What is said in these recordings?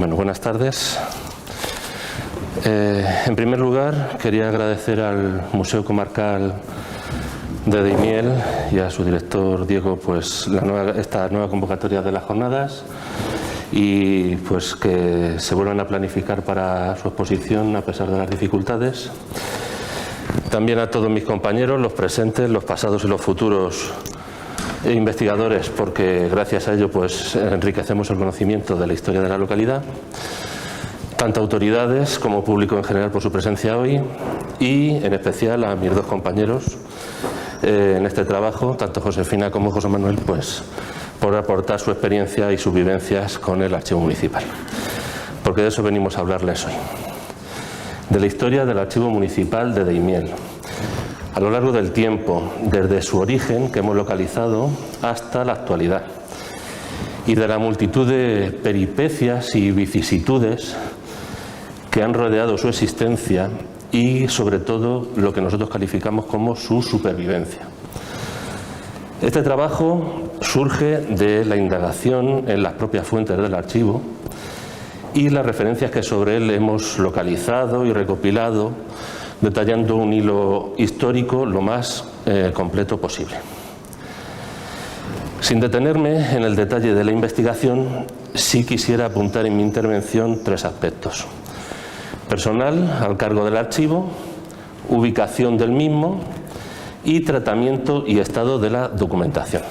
Bueno, buenas tardes. En primer lugar, quería agradecer al Museo Comarcal de Daimiel y a su director Diego pues esta nueva convocatoria de las jornadas y pues que se vuelvan a planificar para su exposición a pesar de las dificultades. También a todos mis compañeros, los presentes, los pasados y los futuros investigadores, porque gracias a ello pues enriquecemos el conocimiento de la historia de la localidad, tanto autoridades como público en general por su presencia hoy y en especial a mis dos compañeros en este trabajo, tanto Josefina como José Manuel, pues por aportar su experiencia y sus vivencias con el archivo municipal, porque de eso venimos a hablarles hoy, de la historia del archivo municipal de Daimiel a lo largo del tiempo, desde su origen que hemos localizado hasta la actualidad, y de la multitud de peripecias y vicisitudes que han rodeado su existencia y sobre todo lo que nosotros calificamos como su supervivencia. Este trabajo surge de la indagación en las propias fuentes del archivo y las referencias que sobre él hemos localizado y recopilado, detallando un hilo histórico lo más completo posible. Sin detenerme en el detalle de la investigación, sí quisiera apuntar en mi intervención tres aspectos: personal al cargo del archivo, ubicación del mismo y tratamiento y estado de la documentación.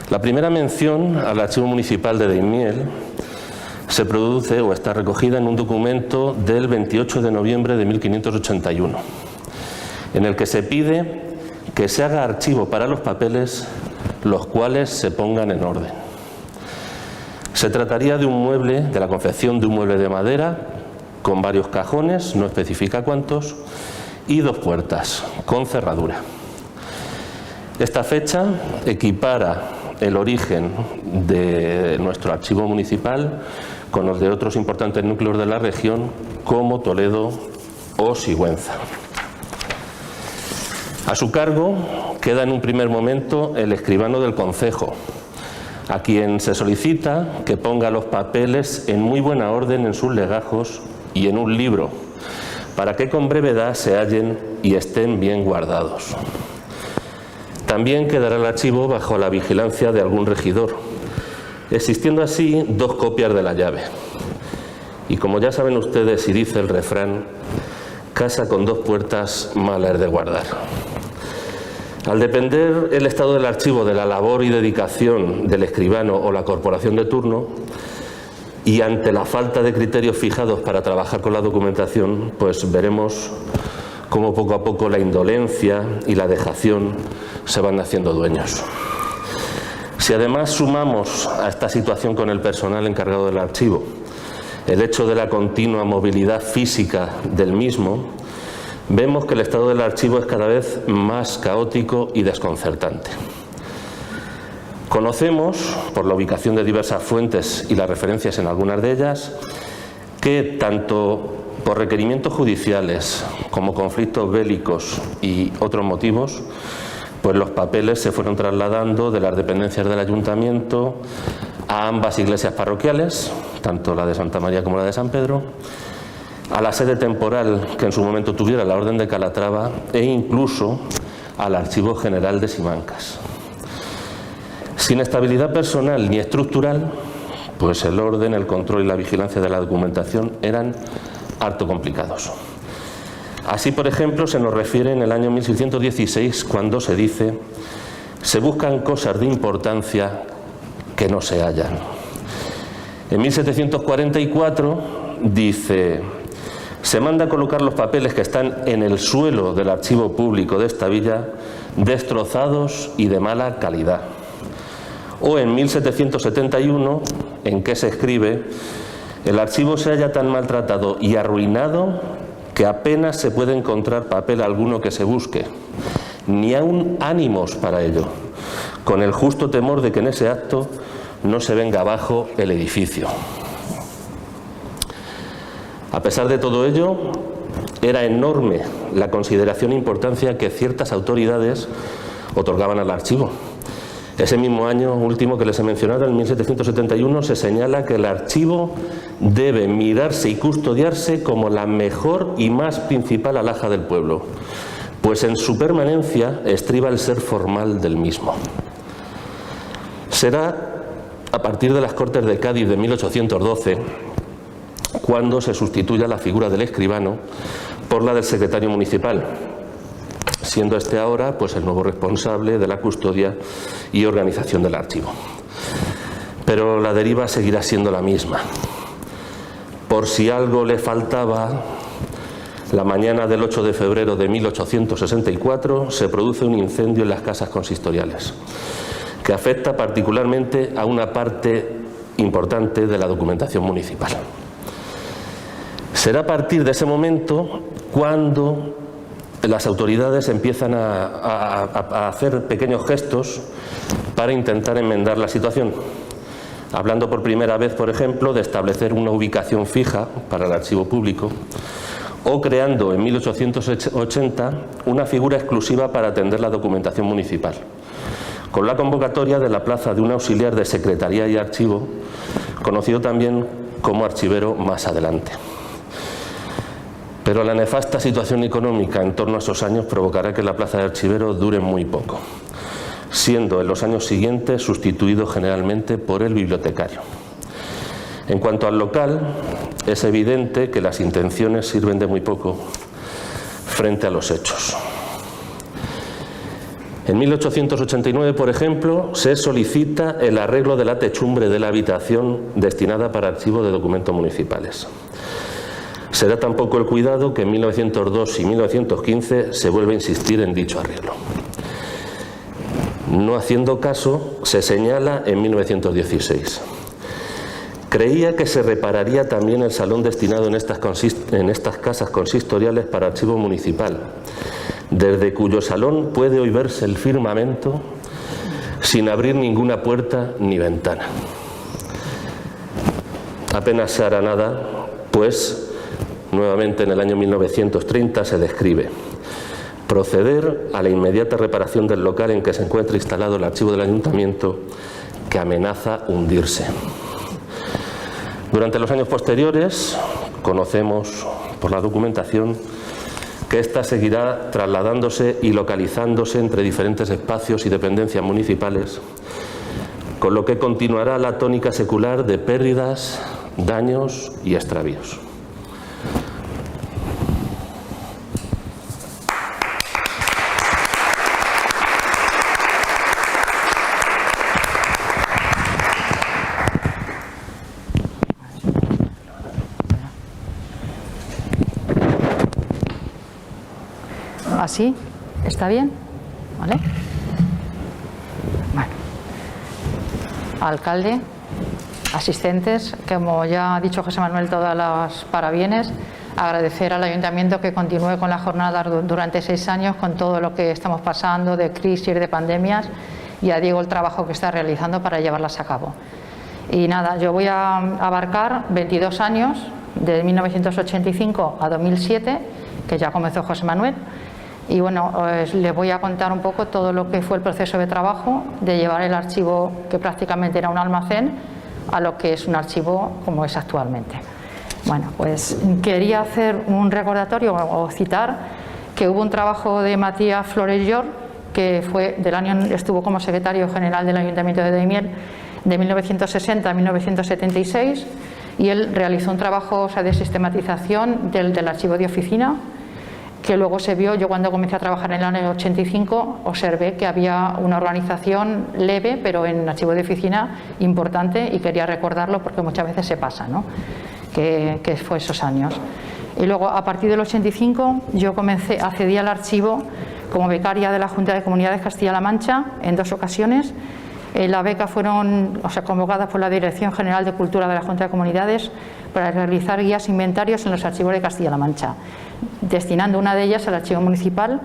La primera mención al archivo municipal de Daimiel se produce o está recogida en un documento del 28 de noviembre de 1581, en el que se pide que se haga archivo para los papeles, los cuales se pongan en orden. Se trataría de un mueble, de la confección de un mueble de madera, con varios cajones, no especifica cuántos, y dos puertas, con cerradura. Esta fecha equipara el origen de nuestro archivo municipal con los de otros importantes núcleos de la región como Toledo o Sigüenza. A su cargo queda en un primer momento el escribano del concejo, a quien se solicita que ponga los papeles en muy buena orden en sus legajos y en un libro, para que con brevedad se hallen y estén bien guardados. También quedará el archivo bajo la vigilancia de algún regidor, existiendo así dos copias de la llave. Y como ya saben ustedes y dice el refrán, casa con dos puertas mala es de guardar. Al depender el estado del archivo de la labor y dedicación del escribano o la corporación de turno, y ante la falta de criterios fijados para trabajar con la documentación, pues veremos cómo poco a poco la indolencia y la dejación se van haciendo dueños. Si además sumamos a esta situación con el personal encargado del archivo el hecho de la continua movilidad física del mismo, vemos que el estado del archivo es cada vez más caótico y desconcertante. Conocemos, por la ubicación de diversas fuentes y las referencias en algunas de ellas, que tanto por requerimientos judiciales como conflictos bélicos y otros motivos, pues los papeles se fueron trasladando de las dependencias del ayuntamiento a ambas iglesias parroquiales, tanto la de Santa María como la de San Pedro, a la sede temporal que en su momento tuviera la Orden de Calatrava e incluso al Archivo General de Simancas. Sin estabilidad personal ni estructural, pues el orden, el control y la vigilancia de la documentación eran harto complicados. Así, por ejemplo, se nos refiere en el año 1616 cuando se dice: se buscan cosas de importancia que no se hallan. En 1744 dice: se manda a colocar los papeles que están en el suelo del archivo público de esta villa destrozados y de mala calidad. O en 1771, en que se escribe: el archivo se halla tan maltratado y arruinado que apenas se puede encontrar papel alguno que se busque, ni aun ánimos para ello, con el justo temor de que en ese acto no se venga abajo el edificio. A pesar de todo ello, era enorme la consideración e importancia que ciertas autoridades otorgaban al archivo, Ese mismo año último que les he mencionado, en 1771, se señala que el archivo debe mirarse y custodiarse como la mejor y más principal alhaja del pueblo, pues en su permanencia estriba el ser formal del mismo. Será a partir de las Cortes de Cádiz de 1812 cuando se sustituya la figura del escribano por la del secretario municipal, siendo este ahora pues el nuevo responsable de la custodia y organización del archivo. Pero la deriva seguirá siendo la misma. Por si algo le faltaba, la mañana del 8 de febrero de 1864 se produce un incendio en las casas consistoriales, que afecta particularmente a una parte importante de la documentación municipal. Será a partir de ese momento cuando las autoridades empiezan a hacer pequeños gestos para intentar enmendar la situación, hablando por primera vez, por ejemplo, de establecer una ubicación fija para el archivo público, o creando en 1880 una figura exclusiva para atender la documentación municipal, con la convocatoria de la plaza de un auxiliar de secretaría y archivo, conocido también como archivero más adelante. Pero la nefasta situación económica en torno a esos años provocará que la plaza de archivero dure muy poco, siendo en los años siguientes sustituido generalmente por el bibliotecario. En cuanto al local, es evidente que las intenciones sirven de muy poco frente a los hechos. En 1889, por ejemplo, se solicita el arreglo de la techumbre de la habitación destinada para archivo de documentos municipales. Será tampoco el cuidado que en 1902 y 1915 se vuelve a insistir en dicho arreglo. No haciendo caso, se señala en 1916. Creía que se repararía también el salón destinado en estas casas consistoriales para archivo municipal, desde cuyo salón puede hoy verse el firmamento sin abrir ninguna puerta ni ventana. Apenas se hará nada, pues nuevamente en el año 1930 se describe: proceder a la inmediata reparación del local en que se encuentra instalado el archivo del ayuntamiento, que amenaza hundirse. Durante los años posteriores conocemos por la documentación que ésta seguirá trasladándose y localizándose entre diferentes espacios y dependencias municipales, con lo que continuará la tónica secular de pérdidas, daños y extravíos. ¿Así? ¿Está bien? ¿Vale? Bueno. Alcalde, asistentes, como ya ha dicho José Manuel, todas las parabienes, agradecer al Ayuntamiento que continúe con la jornada durante 6 años con todo lo que estamos pasando de crisis, de pandemias, y a Diego el trabajo que está realizando para llevarlas a cabo. Y nada, yo voy a abarcar 22 años, de 1985 a 2007, que ya comenzó José Manuel. Y bueno, les voy a contar un poco todo lo que fue el proceso de trabajo de llevar el archivo, que prácticamente era un almacén, a lo que es un archivo como es actualmente. Bueno, pues quería hacer un recordatorio o citar que hubo un trabajo de Matías Flores Llor, que fue estuvo como secretario general del Ayuntamiento de Daimiel de 1960 a 1976, y él realizó un trabajo de sistematización del archivo de oficina, que luego se vio. Yo cuando comencé a trabajar en el año 85 observé que había una organización leve, pero en archivo de oficina importante, y quería recordarlo porque muchas veces se pasa, ¿no? que fue esos años. Y luego, a partir del 85, yo accedí al archivo como becaria de la Junta de Comunidades Castilla-La Mancha en 2 ocasiones. La beca fueron convocadas por la Dirección General de Cultura de la Junta de Comunidades para realizar guías e inventarios en los archivos de Castilla-La Mancha, destinando una de ellas al archivo municipal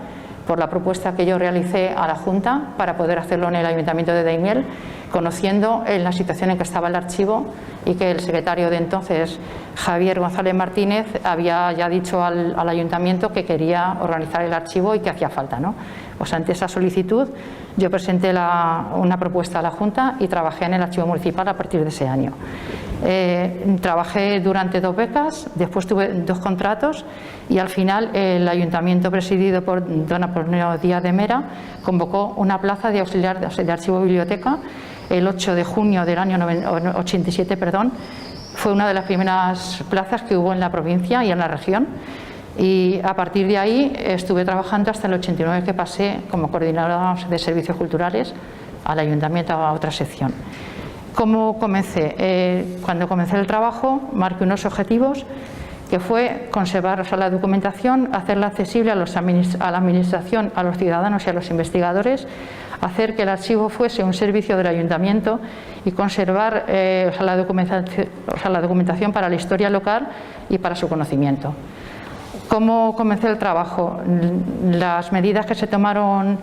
por la propuesta que yo realicé a la Junta para poder hacerlo en el Ayuntamiento de Daimiel, conociendo la situación en que estaba el archivo y que el secretario de entonces, Javier González Martínez, había ya dicho al ayuntamiento que quería organizar el archivo y que hacía falta, ¿no? Pues ante esa solicitud yo presenté una propuesta a la Junta y trabajé en el archivo municipal a partir de ese año. Trabajé durante 2 becas, después tuve 2 contratos y al final el ayuntamiento presidido por don Apolonio Díaz de Mera convocó una plaza de auxiliar de archivo biblioteca el 8 de junio del año 87, fue una de las primeras plazas que hubo en la provincia y en la región. Y a partir de ahí estuve trabajando hasta el 89, que pasé como coordinadora de servicios culturales al ayuntamiento, a otra sección. ¿Cómo comencé? Cuando comencé el trabajo marqué unos objetivos, que fue conservar la documentación, hacerla accesible a la administración, a los ciudadanos y a los investigadores, hacer que el archivo fuese un servicio del ayuntamiento y conservar la documentación para la historia local y para su conocimiento. ¿Cómo comencé el trabajo? Las medidas que se tomaron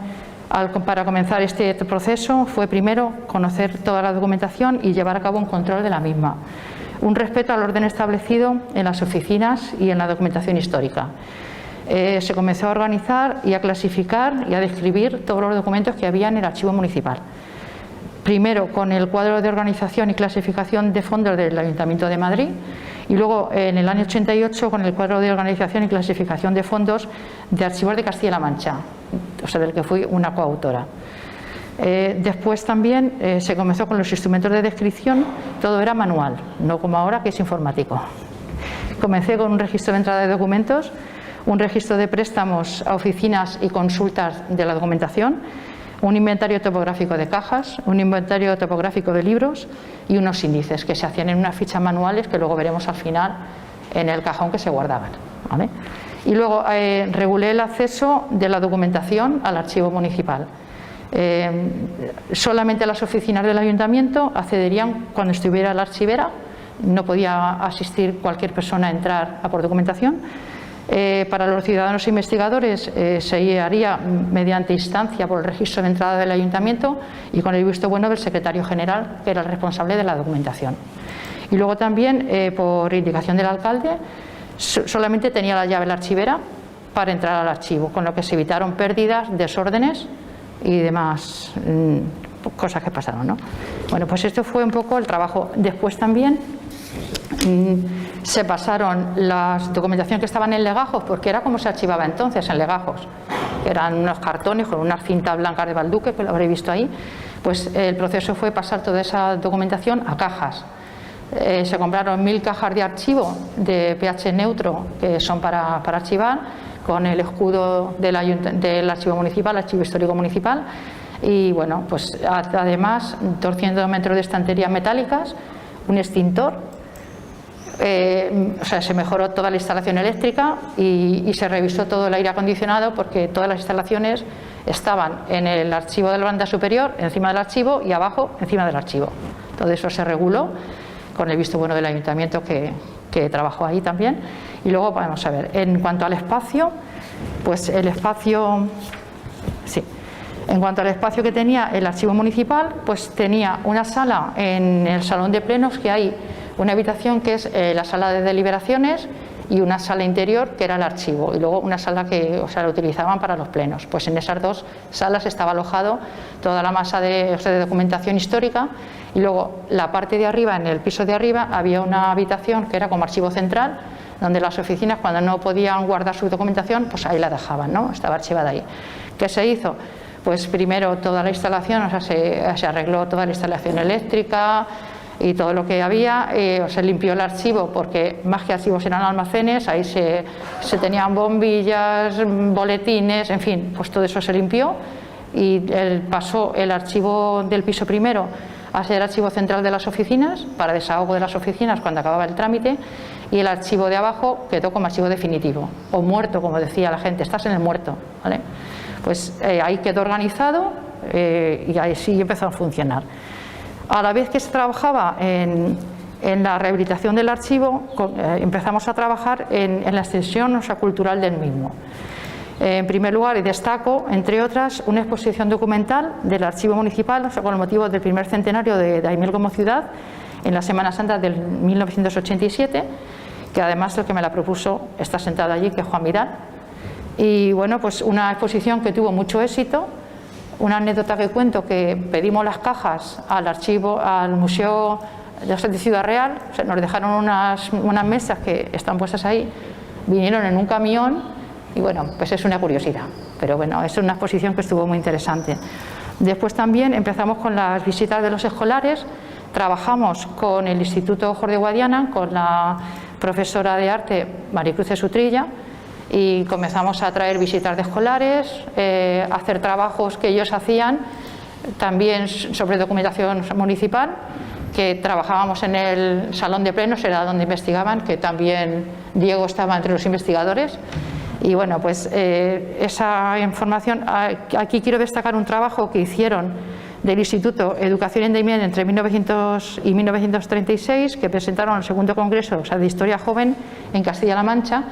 para comenzar este proceso fue primero conocer toda la documentación y llevar a cabo un control de la misma. Un respeto al orden establecido en las oficinas y en la documentación histórica. Se comenzó a organizar y a clasificar y a describir todos los documentos que había en el archivo municipal. Primero con el cuadro de organización y clasificación de fondos del Ayuntamiento de Madrid y luego en el año 88 con el cuadro de organización y clasificación de fondos de Archivos de Castilla-La Mancha, o sea, del que fui una coautora. Después también se comenzó con los instrumentos de descripción, todo era manual, no como ahora que es informático. Comencé con un registro de entrada de documentos, un registro de préstamos a oficinas y consultas de la documentación, un inventario topográfico de cajas, un inventario topográfico de libros y unos índices que se hacían en unas fichas manuales que luego veremos al final en el cajón que se guardaban, ¿vale? Y luego regulé el acceso de la documentación al archivo municipal. Solamente las oficinas del ayuntamiento accederían cuando estuviera la archivera, no podía asistir cualquier persona a entrar a por documentación. Para los ciudadanos investigadores se haría mediante instancia por el registro de entrada del ayuntamiento y con el visto bueno del secretario general, que era el responsable de la documentación. Y luego también por indicación del alcalde solamente tenía la llave la archivera para entrar al archivo, con lo que se evitaron pérdidas, desórdenes y demás cosas que pasaron, ¿no? Bueno, pues esto fue un poco el trabajo. Después también se pasaron la documentación que estaban en legajos, porque era como se archivaba entonces en legajos, que eran unos cartones con unas cintas blancas de balduque, que lo habréis visto ahí. Pues el proceso fue pasar toda esa documentación a cajas. Se compraron 1000 cajas de archivo de pH neutro, que son para archivar, con el escudo del archivo municipal, archivo histórico municipal, y bueno, pues además 200 metros de estanterías metálicas, un extintor, o sea, se mejoró toda la instalación eléctrica y se revisó todo el aire acondicionado, porque todas las instalaciones estaban en el archivo de la banda superior, encima del archivo, y abajo, encima del archivo. Todo eso se reguló con el visto bueno del ayuntamiento que trabajó ahí también. Y luego vamos a ver, en cuanto al espacio, pues el espacio, sí, en cuanto al espacio que tenía el archivo municipal, pues tenía una sala en el salón de plenos, que hay una habitación que es la sala de deliberaciones, y una sala interior que era el archivo, y luego una sala que lo utilizaban para los plenos. Pues en esas dos salas estaba alojado toda la masa de documentación histórica, y luego la parte de arriba, en el piso de arriba, había una habitación que era como archivo central, donde las oficinas, cuando no podían guardar su documentación, pues ahí la dejaban, ¿no? Estaba archivada ahí. ¿Qué se hizo? Pues primero toda la instalación, o sea, se arregló toda la instalación eléctrica y todo lo que había, se limpió el archivo, porque más que archivos eran almacenes, ahí se tenían bombillas, boletines, en fin, pues todo eso se limpió, y pasó el archivo del piso primero a ser archivo central de las oficinas, para desahogo de las oficinas cuando acababa el trámite, y el archivo de abajo quedó como archivo definitivo, o muerto, como decía la gente, estás en el muerto, ¿vale? Pues ahí quedó organizado y ahí sí empezó a funcionar. A la vez que se trabajaba en la rehabilitación del archivo, empezamos a trabajar en la extensión cultural del mismo. En primer lugar, y destaco, entre otras, una exposición documental del Archivo Municipal con el motivo del primer centenario de Daimiel como ciudad en la Semana Santa del 1987, que además el que me la propuso está sentado allí, que es Juan Vidal. Y bueno, pues una exposición que tuvo mucho éxito. Una anécdota que cuento, que pedimos las cajas al archivo, al Museo de Ciudad Real, o sea, nos dejaron unas mesas que están puestas ahí, vinieron en un camión. Y bueno, pues es una curiosidad, pero bueno, es una exposición que estuvo muy interesante. Después también empezamos con las visitas de los escolares, trabajamos con el Instituto Jorge Guadiana, con la profesora de arte Maricruz Sutrilla, y comenzamos a traer visitas de escolares, a hacer trabajos que ellos hacían, también sobre documentación municipal, que trabajábamos en el salón de plenos, era donde investigaban, que también Diego estaba entre los investigadores. Y bueno, pues esa información, aquí quiero destacar un trabajo que hicieron del Instituto Educación en Daimiel entre 1900 y 1936, que presentaron el segundo congreso, o sea, de Historia Joven en Castilla-La Mancha,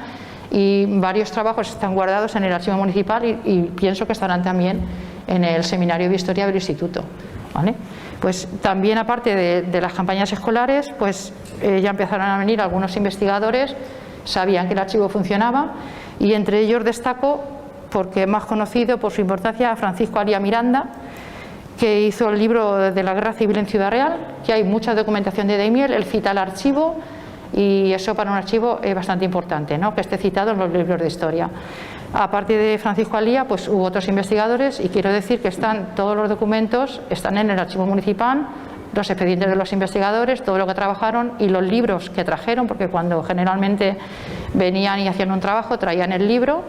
y varios trabajos están guardados en el archivo municipal y pienso que estarán también en el seminario de Historia del Instituto, ¿vale? Pues también, aparte de las campañas escolares, pues ya empezaron a venir algunos investigadores, sabían que el archivo funcionaba, y entre ellos destaco, porque es más conocido por su importancia, a Francisco Alía Miranda, que hizo el libro de la Guerra Civil en Ciudad Real, que hay mucha documentación de Daimiel, él cita el archivo, y eso para un archivo es bastante importante, ¿no?, que esté citado en los libros de historia. Aparte de Francisco Alía, pues hubo otros investigadores, y quiero decir que todos los documentos están en el archivo municipal, los expedientes de los investigadores, todo lo que trabajaron y los libros que trajeron, porque cuando generalmente venían y hacían un trabajo traían el libro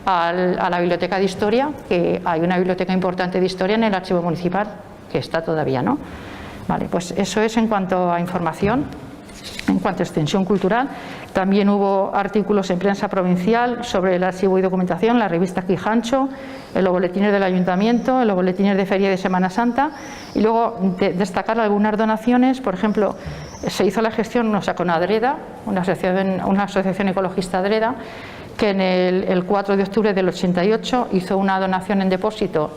a la biblioteca de historia, que hay una biblioteca importante de historia en el archivo municipal, que está todavía, ¿no? Vale, pues eso es en cuanto a información. En cuanto a extensión cultural, también hubo artículos en prensa provincial sobre el archivo y documentación, la revista Quijancho, en los boletines del Ayuntamiento, en los boletines de Feria de Semana Santa, y luego destacar algunas donaciones. Por ejemplo, se hizo la gestión, o sea, con Adreda, una asociación ecologista Adreda, que en el 4 de octubre del 88 hizo una donación en depósito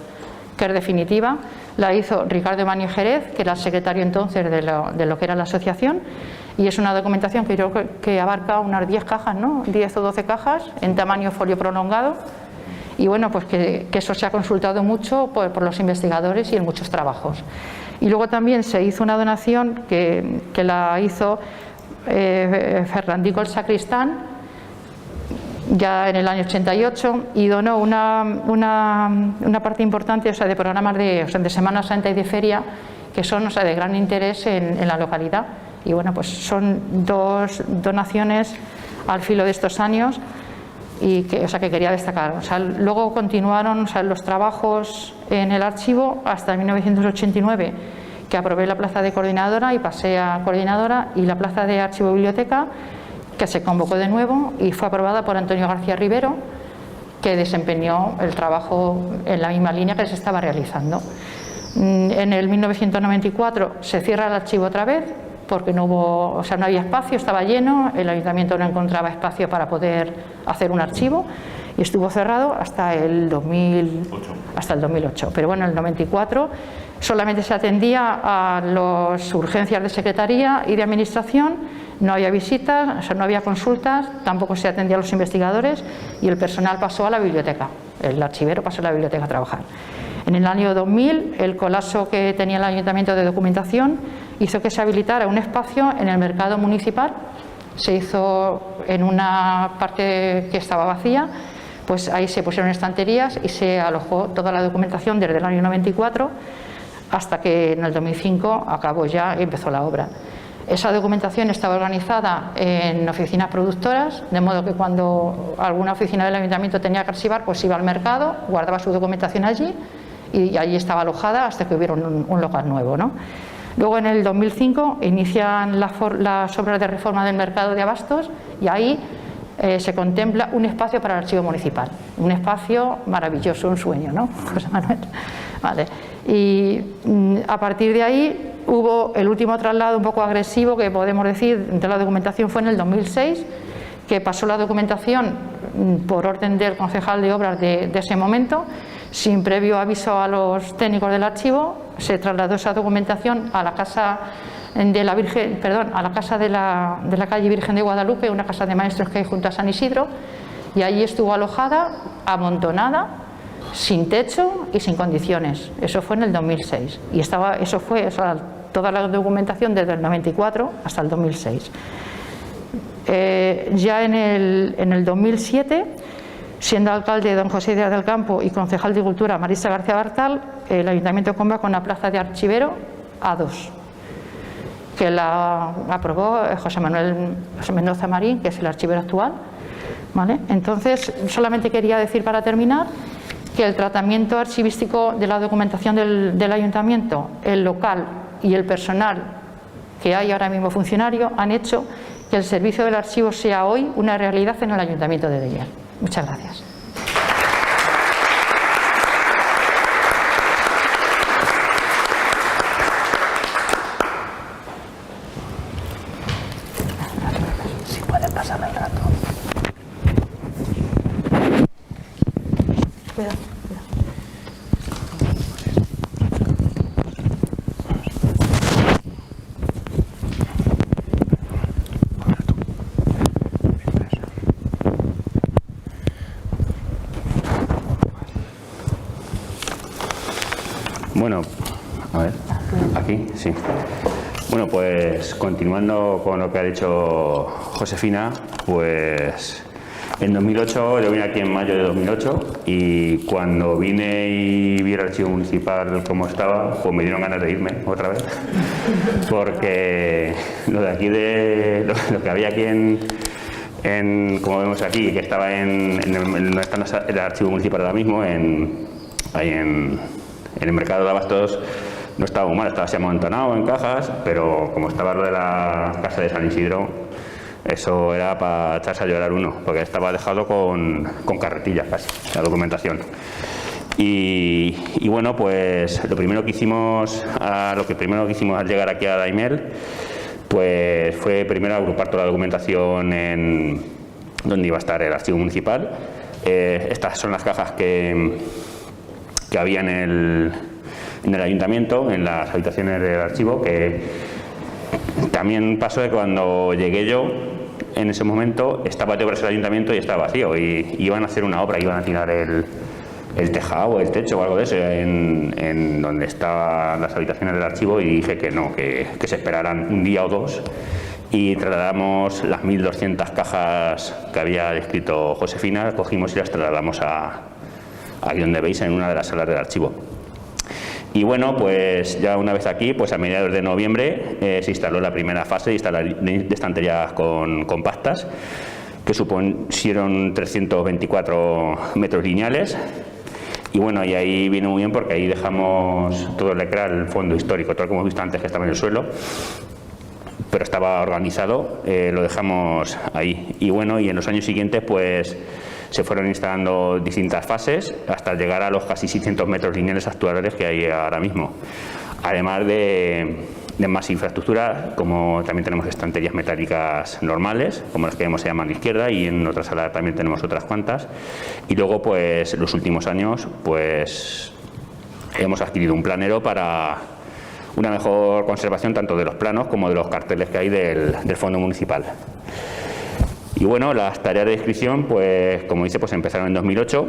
que es definitiva. La hizo Ricardo Emanuel Jerez, que era el secretario entonces de lo que era la asociación, y es una documentación que yo creo que abarca unas 10 cajas, ¿no?, 10 o 12 cajas en tamaño folio prolongado, y bueno, pues que eso se ha consultado mucho por los investigadores y en muchos trabajos. Y luego también se hizo una donación que la hizo Fernandico el Sacristán, ya en el año 88, y donó una parte importante, o sea, de programas de Semana Santa y de feria, que son, o sea, de gran interés en la localidad. Y bueno, pues son dos donaciones al filo de estos años y que quería destacar. O sea, luego continuaron, o sea, los trabajos en el archivo hasta 1989, que aprobé la plaza de coordinadora y pasé a coordinadora, y la plaza de archivo biblioteca, que se convocó de nuevo y fue aprobada por Antonio García Rivero, que desempeñó el trabajo en la misma línea que se estaba realizando. En el 1994 se cierra el archivo otra vez, porque no había espacio, estaba lleno, el ayuntamiento no encontraba espacio para poder hacer un archivo, y estuvo cerrado hasta el 2008. Pero bueno, en el 94 solamente se atendía a las urgencias de secretaría y de administración, no había visitas, o sea, no había consultas, tampoco se atendía a los investigadores, y el personal pasó a la biblioteca, el archivero pasó a la biblioteca a trabajar. En el año 2000, el colapso que tenía el ayuntamiento de documentación hizo que se habilitara un espacio en el mercado municipal. Se hizo en una parte que estaba vacía, pues ahí se pusieron estanterías y se alojó toda la documentación desde el año 94 hasta que en el 2005 acabó ya y empezó la obra. Esa documentación estaba organizada en oficinas productoras, de modo que cuando alguna oficina del ayuntamiento tenía que archivar, pues iba al mercado, guardaba su documentación allí y allí estaba alojada hasta que hubiera un local nuevo, ¿no? Luego, en el 2005, inician las obras de reforma del mercado de abastos, y ahí se contempla un espacio para el archivo municipal. Un espacio maravilloso, un sueño, ¿no, José Manuel? Vale. Y a partir de ahí hubo el último traslado un poco agresivo, que podemos decir, de la documentación, fue en el 2006, que pasó la documentación por orden del concejal de obras de ese momento, sin previo aviso a los técnicos del archivo. Se trasladó esa documentación a la casa de la Virgen, perdón, a la casa de la calle Virgen de Guadalupe, una casa de maestros que hay junto a San Isidro, y allí estuvo alojada, amontonada, sin techo y sin condiciones. Eso fue en el 2006 y eso fue toda la documentación desde el 94 hasta el 2006. Ya en el 2007, siendo alcalde don José Díaz del Campo y concejal de Cultura Marisa García Bartal, el Ayuntamiento convoca una plaza de archivero A2, que la aprobó José Mendoza Marín, que es el archivero actual, ¿vale? Entonces, solamente quería decir para terminar que el tratamiento archivístico de la documentación del Ayuntamiento, el local y el personal que hay ahora mismo funcionario han hecho que el servicio del archivo sea hoy una realidad en el Ayuntamiento de Deiel. Muchas gracias. Si puedes pasarme el rato. Cuidado. Bueno, a ver, aquí, sí. Bueno, pues continuando con lo que ha dicho Josefina, pues en 2008, yo vine aquí en mayo de 2008 y cuando vine y vi el archivo municipal como estaba, pues me dieron ganas de irme otra vez, porque lo de aquí, lo que había aquí como vemos aquí, que estaba donde está el archivo municipal ahora mismo, ahí en el mercado de abastos, no estaba muy mal, estaba así amontonado en cajas, pero como estaba lo de la casa de San Isidro, eso era para echarse a llorar uno, porque estaba dejado con carretillas casi, la documentación. Y bueno, pues lo primero que hicimos al llegar aquí a Daimiel, pues fue primero agrupar toda la documentación en donde iba a estar el archivo municipal. Estas son las cajas que había en el ayuntamiento, en las habitaciones del archivo, que también pasó de cuando llegué yo, en ese momento estaba de obras el ayuntamiento y estaba vacío, y iban a hacer una obra, iban a tirar el tejado o el techo o algo de eso en donde estaban las habitaciones del archivo, y dije que no, que se esperaran un día o dos, y trasladamos las 1200 cajas que había descrito Josefina, cogimos y las trasladamos aquí donde veis, en una de las salas del archivo. Y bueno, pues ya una vez aquí, pues a mediados de noviembre se instaló la primera fase de estanterías compactas, que supusieron 324 metros lineales. Y bueno, y ahí viene muy bien porque ahí dejamos todo el fondo histórico, todo como hemos visto antes, que estaba en el suelo, pero estaba organizado, lo dejamos ahí. Y bueno, y en los años siguientes pues se fueron instalando distintas fases hasta llegar a los casi 600 metros lineales actuales que hay ahora mismo. Además de más infraestructura, como también tenemos estanterías metálicas normales, como las que vemos se llaman a la izquierda, y en otra sala también tenemos otras cuantas. Y luego, pues los últimos años, pues hemos adquirido un planero para una mejor conservación tanto de los planos como de los carteles que hay del fondo municipal. Y bueno, las tareas de descripción, pues como dice, pues empezaron en 2008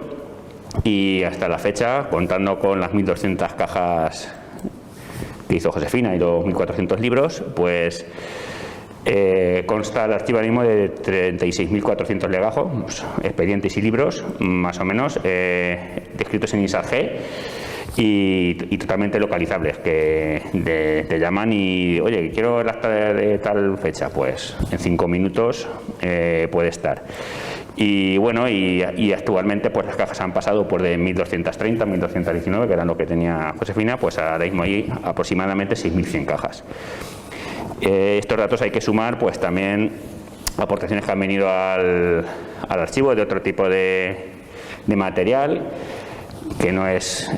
y hasta la fecha, contando con las 1200 cajas que hizo Josefina y los 1400 libros, pues consta el archivo ahora mismo de 36.400 legajos, expedientes y libros, más o menos, descritos en ISAG y totalmente localizables, que te llaman y, oye, quiero el acta de tal fecha, pues en 5 minutos puede estar. Y bueno, y actualmente pues las cajas han pasado por de 1230 a 1219, que era lo que tenía Josefina, pues ahora mismo hay aproximadamente 6100 cajas. Estos datos hay que sumar pues también aportaciones que han venido al archivo de otro tipo de material, que no es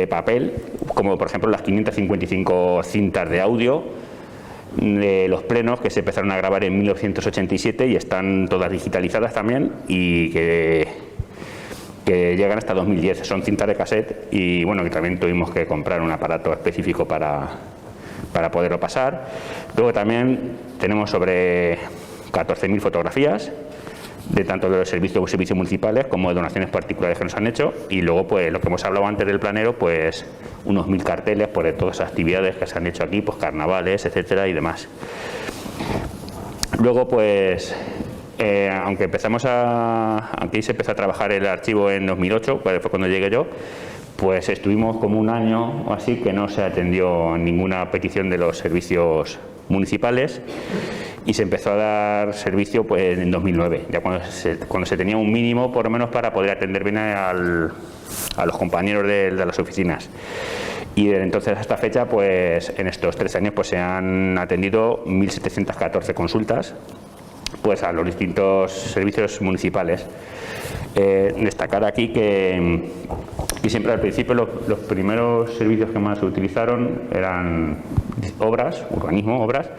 papel, como por ejemplo las 555 cintas de audio, de los plenos que se empezaron a grabar en 1987 y están todas digitalizadas también y que llegan hasta 2010. Son cintas de cassette y bueno, que también tuvimos que comprar un aparato específico para poderlo pasar. Luego también tenemos sobre 14.000 fotografías de tanto de los servicios municipales como de donaciones particulares que nos han hecho, y luego pues lo que hemos hablado antes del planero, pues unos 1000 carteles por todas esas actividades que se han hecho aquí, pues carnavales, etcétera y demás. Luego pues aunque aquí se empezó a trabajar el archivo en 2008, fue cuando llegué yo, pues estuvimos como un año o así que no se atendió ninguna petición de los servicios municipales y se empezó a dar servicio pues en 2009, ya cuando se tenía un mínimo por lo menos para poder atender bien a los compañeros de las oficinas. Y desde entonces a esta fecha, pues en estos 3 años pues se han atendido 1.714 consultas pues a los distintos servicios municipales. Destacar aquí que siempre al principio los primeros servicios que más se utilizaron eran obras, urbanismo, obras,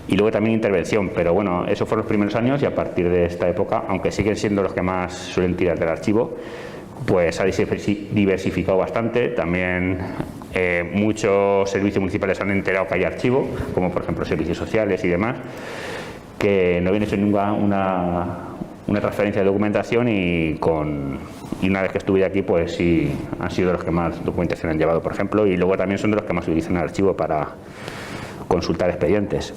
y luego también intervención, pero bueno, esos fueron los primeros años y a partir de esta época, aunque siguen siendo los que más suelen tirar del archivo, pues ha diversificado bastante. También muchos servicios municipales han enterado que hay archivo, como por ejemplo servicios sociales y demás, que no viene siendo una transferencia de documentación y una vez que estuve aquí, pues sí, han sido los que más documentación han llevado, por ejemplo, y luego también son de los que más utilizan el archivo para consultar expedientes.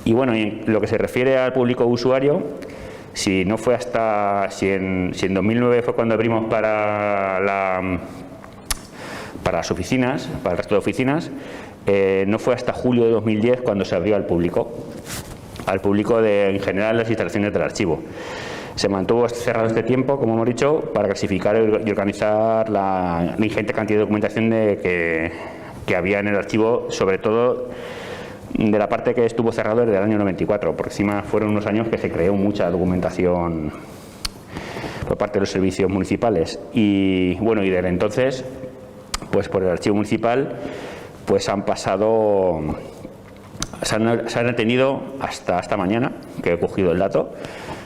Y bueno, y en lo que se refiere al público usuario, si en 2009 fue cuando abrimos para las oficinas, para el resto de oficinas, no fue hasta julio de 2010 cuando se abrió al público en general las instalaciones del archivo. Se mantuvo cerrado este tiempo, como hemos dicho, para clasificar y organizar la ingente cantidad de documentación que había en el archivo, sobre todo de la parte que estuvo cerrado desde el año 94, porque encima fueron unos años que se creó mucha documentación por parte de los servicios municipales. Y bueno, y desde entonces, pues por el archivo municipal, pues se han atendido hasta esta mañana, que he cogido el dato,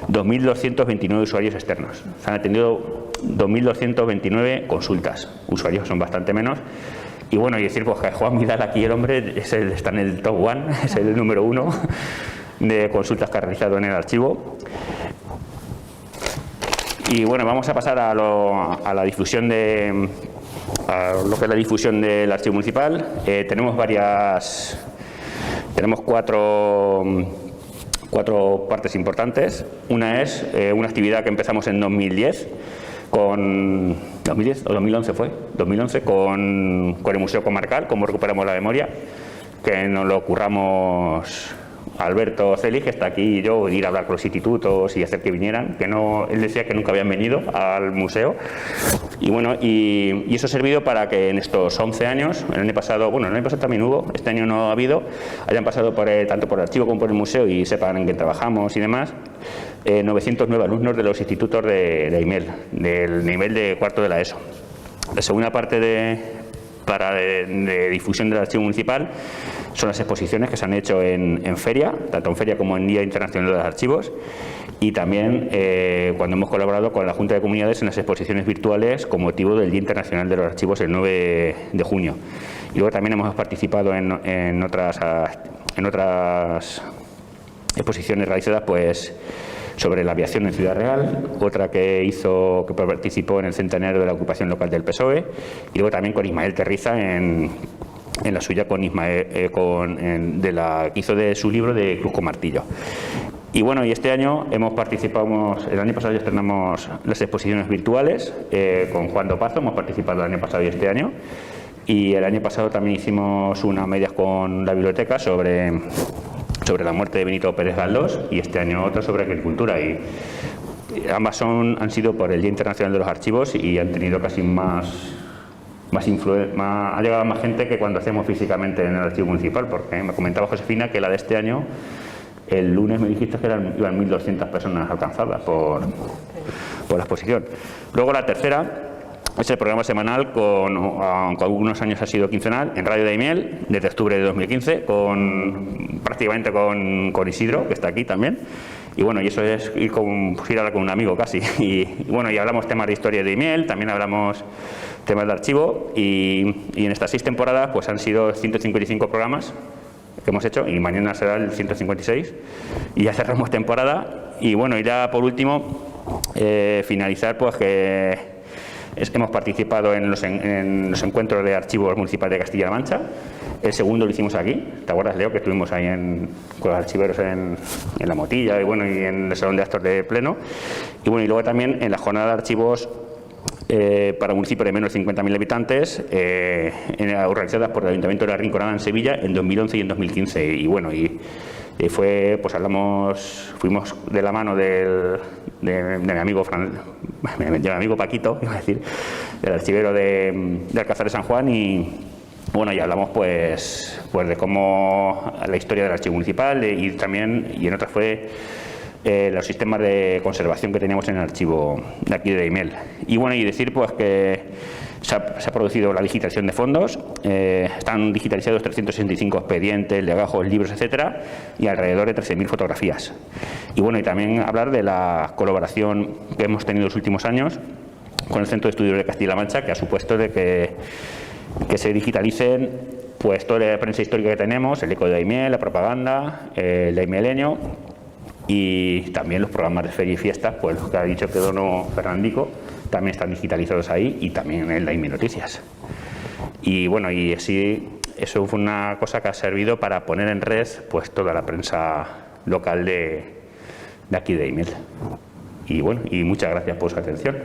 2.229 usuarios externos. Se han atendido 2.229 consultas. Usuarios son bastante menos. Y bueno, y decir pues que Juan Vidal aquí, el hombre, está en el top 1, es el número 1 de consultas que ha realizado en el archivo. Y bueno, vamos a pasar a la difusión a lo que es la difusión del archivo municipal. Tenemos cuatro partes importantes. Una es una actividad que empezamos en 2010 con 2010 o 2011 fue 2011 con el Museo Comarcal, cómo recuperamos la memoria, que nos lo curramos Alberto Celig, que está aquí, y yo, ir a hablar con los institutos y hacer que vinieran, él decía que nunca habían venido al museo. Y bueno, y eso ha servido para que en estos 11 años, el año pasado también hubo, este año no ha habido, hayan pasado tanto por el archivo como por el museo y sepan en qué trabajamos y demás, 909 alumnos de los institutos de Daimiel, del nivel de cuarto de la ESO. La segunda parte de difusión del archivo municipal son las exposiciones que se han hecho en feria, tanto en feria como en Día Internacional de los Archivos, y también cuando hemos colaborado con la Junta de Comunidades en las exposiciones virtuales con motivo del Día Internacional de los Archivos el 9 de junio. Y luego también hemos participado en otras exposiciones realizadas pues sobre la aviación en Ciudad Real, otra que participó en el centenario de la ocupación local del PSOE, y luego también con Ismael Terriza en la suya con Ismael, que hizo de su libro de Cruz con Martillo. Y bueno, y este año el año pasado ya estrenamos las exposiciones virtuales con Juan Dopazo, hemos participado el año pasado y este año, y el año pasado también hicimos una medias con la biblioteca sobre la muerte de Benito Pérez Galdós, y este año otra sobre agricultura, y ambas han sido por el Día Internacional de los Archivos y han tenido casi ha llegado a más gente que cuando hacemos físicamente en el archivo municipal, porque me comentaba Josefina que la de este año, el lunes me dijiste que iban 1.200 personas alcanzadas por la exposición. Luego la tercera Es el programa semanal, aunque algunos años ha sido quincenal, en Radio Daimiel, desde octubre de 2015, prácticamente con Isidro, que está aquí también. Y bueno, y eso es ir a hablar con un amigo casi. Y bueno, y hablamos temas de historia de Daimiel, también hablamos temas de archivo. Y en estas 6 temporadas pues han sido 155 programas que hemos hecho, y mañana será el 156. Y ya cerramos temporada. Y bueno, y ya por último, finalizar pues que hemos participado en los encuentros de archivos municipales de Castilla-La Mancha. El segundo lo hicimos aquí. ¿Te acuerdas, Leo, que estuvimos ahí con los archiveros en la Motilla y bueno, y en el Salón de Actos de Pleno? Y bueno, y luego también en la jornada de archivos para municipios de menos de 50.000 habitantes, organizadas por el Ayuntamiento de la Rinconada en Sevilla en 2011 y en 2015. Y bueno, y fue, pues fuimos de la mano de mi amigo Paquito, iba a decir, del archivero de Alcázar de San Juan, y bueno, y hablamos pues de cómo la historia del archivo municipal y también, y en otras fue los sistemas de conservación que teníamos en el archivo de aquí de Daimiel. Y bueno, y decir pues que se ha producido la digitalización de fondos, están digitalizados 365 expedientes, legajos, libros, etcétera, y alrededor de 13.000 fotografías. Y bueno, y también hablar de la colaboración que hemos tenido en los últimos años con el Centro de Estudios de Castilla-La Mancha, que ha supuesto de que se digitalicen pues toda la prensa histórica que tenemos, el eco de Daimiel, la propaganda, el daimieleño, y también los programas de feria y fiestas, pues los que ha dicho que dono Fernandico, también están digitalizados ahí, y también en Daimiel Noticias. Y bueno, y así eso fue una cosa que ha servido para poner en red pues toda la prensa local de aquí de Daimiel. Y bueno, y muchas gracias por su atención.